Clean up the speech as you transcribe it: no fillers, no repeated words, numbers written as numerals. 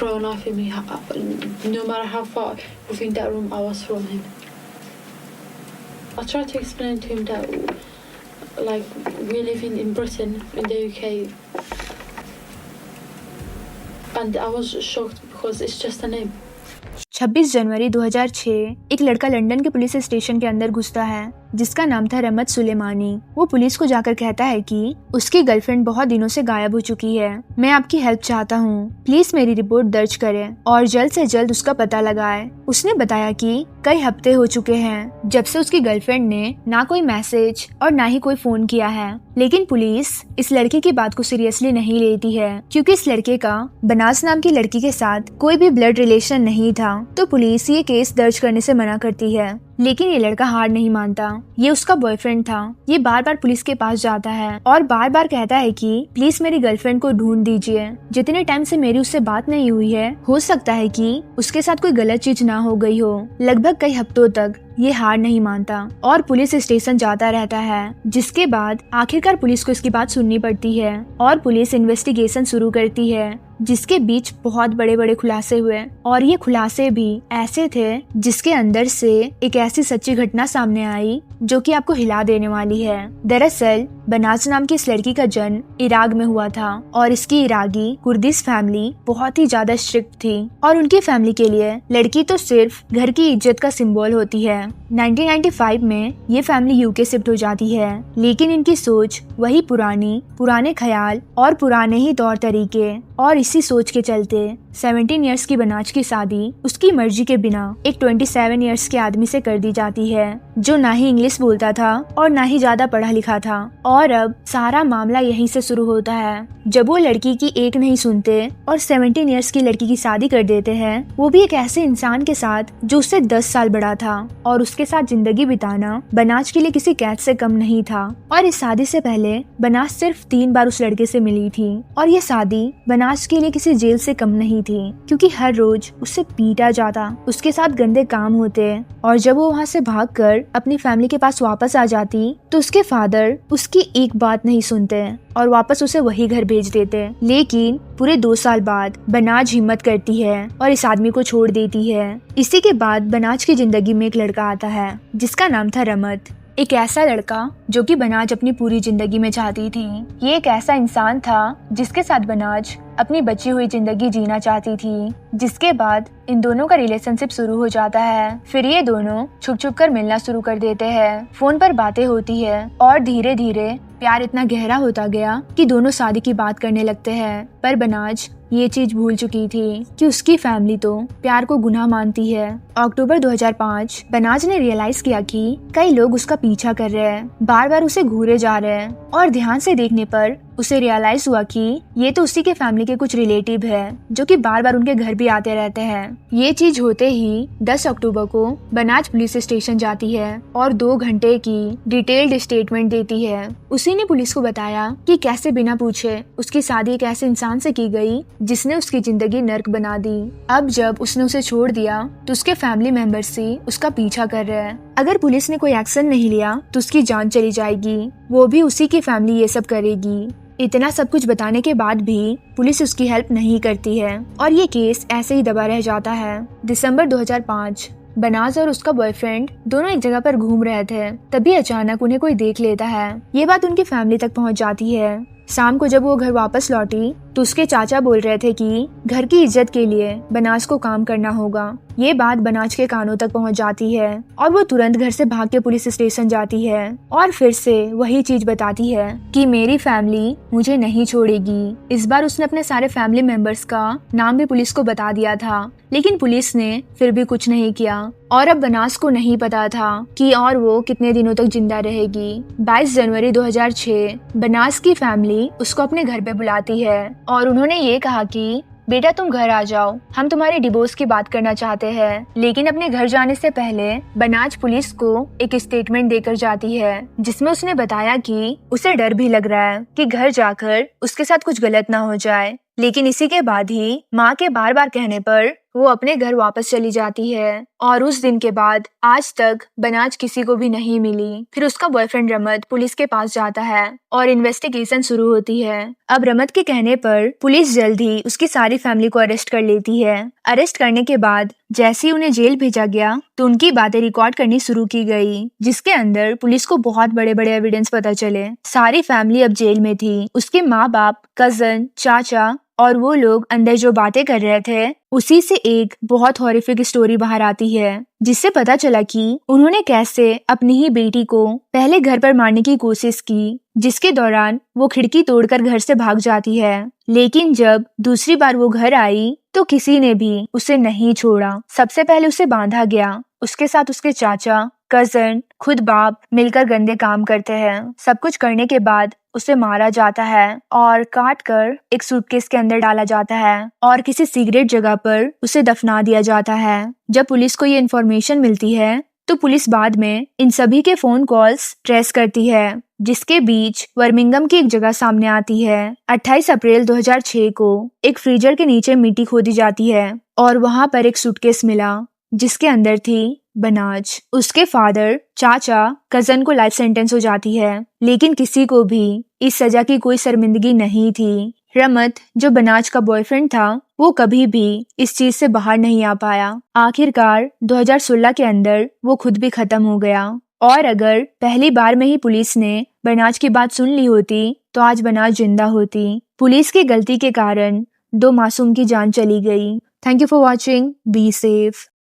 throw a knife in me, no matter how far within that room I was from him. I tried to explain to him that, like, we're living in Britain, in the UK, and I was shocked because it's just a name. 26 जनवरी 2006 एक लड़का London के police station के अंदर घुसता है जिसका नाम था रहमत सुलेमानी। वो पुलिस को जाकर कहता है कि उसकी गर्लफ्रेंड बहुत दिनों से गायब हो चुकी है, मैं आपकी हेल्प चाहता हूँ, प्लीज मेरी रिपोर्ट दर्ज करें और जल्द से जल्द उसका पता लगाएं। उसने बताया कि कई हफ्ते हो चुके हैं जब से उसकी गर्लफ्रेंड ने ना कोई मैसेज और ना ही कोई फोन किया है, लेकिन पुलिस इस लड़के की बात को सीरियसली नहीं लेती है क्योंकि इस लड़के का बनास नाम की लड़की के साथ कोई भी ब्लड रिलेशन नहीं था। तो पुलिस ये केस दर्ज करने से मना करती है, लेकिन ये लड़का हार नहीं मानता। ये उसका बॉयफ्रेंड था। ये बार बार पुलिस के पास जाता है और बार बार कहता है कि प्लीज मेरी गर्लफ्रेंड को ढूंढ दीजिए। जितने टाइम से मेरी उससे बात नहीं हुई है, हो सकता है कि उसके साथ कोई गलत चीज ना हो गई हो। लगभग कई हफ्तों तक ये हार नहीं मानता और पुलिस स्टेशन जाता रहता है, जिसके बाद आखिरकार पुलिस को इसकी बात सुननी पड़ती है और पुलिस इन्वेस्टिगेशन शुरू करती है, जिसके बीच बहुत बड़े बड़े खुलासे हुए और ये खुलासे भी ऐसे थे जिसके अंदर से एक ऐसी सच्ची घटना सामने आई जो कि आपको हिला देने वाली है। दरअसल बनास नाम की इस लड़की का जन्म इराक में हुआ था और इसकी इराकी कुर्दिश फैमिली बहुत ही ज्यादा स्ट्रिक्ट थी और उनकी फैमिली के लिए लड़की तो सिर्फ घर की इज्जत का सिंबल होती है। 1995 में ये फैमिली यूके शिफ्ट हो जाती है, लेकिन इनकी सोच वही पुराने ख्याल और पुराने ही तौर तरीके, और इसी सोच के चलते 17 इयर्स की बनाज की शादी उसकी मर्जी के बिना एक 27 इयर्स के आदमी से कर दी जाती है जो ना ही इंग्लिश बोलता था और ना ही ज्यादा पढ़ा लिखा था। और अब सारा मामला यहीं से शुरू होता है जब वो लड़की की एक नहीं सुनते और 17 इयर्स की लड़की की शादी कर देते हैं, वो भी एक ऐसे इंसान के साथ जो उससे 10 साल बड़ा था, और उसके साथ जिंदगी बिताना बनाज के लिए किसी कैद से कम नहीं था। और इस शादी से पहले बनाज सिर्फ 3 बार उस लड़के से मिली थी और ये शादी बनाज के लिए किसी जेल से कम नहीं थी, क्योंकि हर रोज उससे पीटा जाता, उसके साथ गंदे काम होते, और जब वो वहाँ से भागकर अपनी फैमिली के पास वापस आ जाती तो उसके फादर उसकी एक बात नहीं सुनते और वापस उसे वही घर भेज देते। लेकिन पूरे 2 साल बाद बनाज हिम्मत करती है और इस आदमी को छोड़ देती है। इसी के बाद बनाज की जिंदगी में एक लड़का आता है जिसका नाम था रहमत, एक ऐसा लड़का जो कि बनाज अपनी पूरी जिंदगी में चाहती थी। ये एक ऐसा इंसान था जिसके साथ बनाज अपनी बची हुई जिंदगी जीना चाहती थी। जिसके बाद इन दोनों का रिलेशनशिप शुरू हो जाता है। फिर ये दोनों छुप छुप कर मिलना शुरू कर देते हैं, फोन पर बातें होती है और धीरे धीरे प्यार इतना गहरा होता गया कि दोनों शादी की बात करने लगते हैं। पर बनाज ये चीज भूल चुकी थी कि उसकी फैमिली तो प्यार को गुनाह मानती है। अक्टूबर 2005 बनाज ने रियलाइज किया कि कई लोग उसका पीछा कर रहे हैं, बार बार उसे घूरे जा रहे हैं, और ध्यान से देखने पर उसे रियलाइज हुआ कि ये तो उसी के फैमिली के कुछ रिलेटिव है जो कि बार बार उनके घर भी आते रहते हैं। ये चीज होते ही 10 अक्टूबर को बनाज पुलिस स्टेशन जाती है और 2 घंटे की डिटेल्ड स्टेटमेंट देती है। उसी ने पुलिस को बताया कि कैसे बिना पूछे उसकी शादी एक ऐसे इंसान से की गई जिसने उसकी जिंदगी नर्क बना दी। अब जब उसने उसे छोड़ दिया तो उसके फैमिली मेंबर्स ही उसका पीछा कर रहे हैं। अगर पुलिस ने कोई एक्शन नहीं लिया तो उसकी जान चली जाएगी, वो भी उसी की फैमिली ये सब करेगी। इतना सब कुछ बताने के बाद भी पुलिस उसकी हेल्प नहीं करती है और ये केस ऐसे ही दबा रह जाता है। दिसंबर 2005 बनाज और उसका बॉयफ्रेंड दोनों एक जगह पर घूम रहे थे, तभी अचानक उन्हें कोई देख लेता है। ये बात उनकी फैमिली तक पहुंच जाती है। शाम को जब वो घर वापस लौटी तो उसके चाचा बोल रहे थे कि घर की इज्जत के लिए बनाज को काम करना होगा। ये बात बनाज के कानों तक पहुंच जाती है और वो तुरंत घर से भाग के पुलिस स्टेशन जाती है और फिर से वही चीज बताती है कि मेरी फैमिली मुझे नहीं छोड़ेगी। इस बार उसने अपने सारे फैमिली मेंबर्स का नाम भी पुलिस को बता दिया था, लेकिन पुलिस ने फिर भी कुछ नहीं किया और अब बनाज को नहीं पता था कि और वो कितने दिनों तक जिंदा रहेगी। 22 जनवरी 2006 बनाज की फैमिली उसको अपने घर पे बुलाती है और उन्होंने ये कहा कि बेटा तुम घर आ जाओ, हम तुम्हारे डिवोर्स की बात करना चाहते हैं। लेकिन अपने घर जाने से पहले बनाज पुलिस को एक स्टेटमेंट देकर जाती है जिसमें उसने बताया कि उसे डर भी लग रहा है कि घर जाकर उसके साथ कुछ गलत ना हो जाए, लेकिन इसी के बाद ही माँ के बार बार कहने पर वो अपने घर वापस चली जाती है और उस दिन के बाद आज तक बनाज किसी को भी नहीं मिली। फिर उसका बॉयफ्रेंड रमत पुलिस के पास जाता है और इन्वेस्टिगेशन शुरू होती है। अब रमत के कहने पर पुलिस जल्द ही उसकी सारी फैमिली को अरेस्ट कर लेती है। अरेस्ट करने के बाद जैसे ही उन्हें जेल भेजा गया तो उनकी बातें रिकॉर्ड करनी शुरू की गई, जिसके अंदर पुलिस को बहुत बड़े बड़े एविडेंस पता चले। सारी फैमिली अब जेल में थी। उसके माँ बाप, कजन, चाचा और वो लोग अंदर जो बातें कर रहे थे उसी से एक बहुत हॉरिफिक स्टोरी बाहर आती है, जिससे पता चला कि उन्होंने कैसे अपनी ही बेटी को पहले घर पर मारने की कोशिश की, जिसके दौरान वो खिड़की तोड़कर घर से भाग जाती है। लेकिन जब दूसरी बार वो घर आई तो किसी ने भी उसे नहीं छोड़ा। सबसे पहले उसे बांधा गया, उसके साथ उसके चाचा, कजन, खुद बाप मिलकर गंदे काम करते हैं। सब कुछ करने के बाद उसे मारा जाता है और काट कर एक सूटकेस के अंदर डाला जाता है और किसी सीक्रेट जगह पर उसे दफना दिया जाता है। जब पुलिस को ये इन्फॉर्मेशन मिलती है तो पुलिस बाद में इन सभी के फोन कॉल्स ट्रेस करती है, जिसके बीच बर्मिंघम की एक जगह सामने आती है। 28 अप्रैल 2006 को एक फ्रीजर के नीचे मिट्टी खोदी जाती है और वहां पर एक सूटकेस मिला जिसके अंदर थी बनाज। उसके फादर, चाचा, कजन को लाइफ सेंटेंस हो जाती है, लेकिन किसी को भी इस सजा की कोई शर्मिंदगी नहीं थी। रमत जो बनाज का बॉयफ्रेंड था वो कभी भी इस चीज से बाहर नहीं आ पाया। आखिरकार 2016 के अंदर वो खुद भी खत्म हो गया। और अगर पहली बार में ही पुलिस ने बनाज की बात सुन ली होती तो आज बनाज जिंदा होती। पुलिस की गलती के कारण 2 मासूम की जान चली गई। Thank you for watching. Be safe.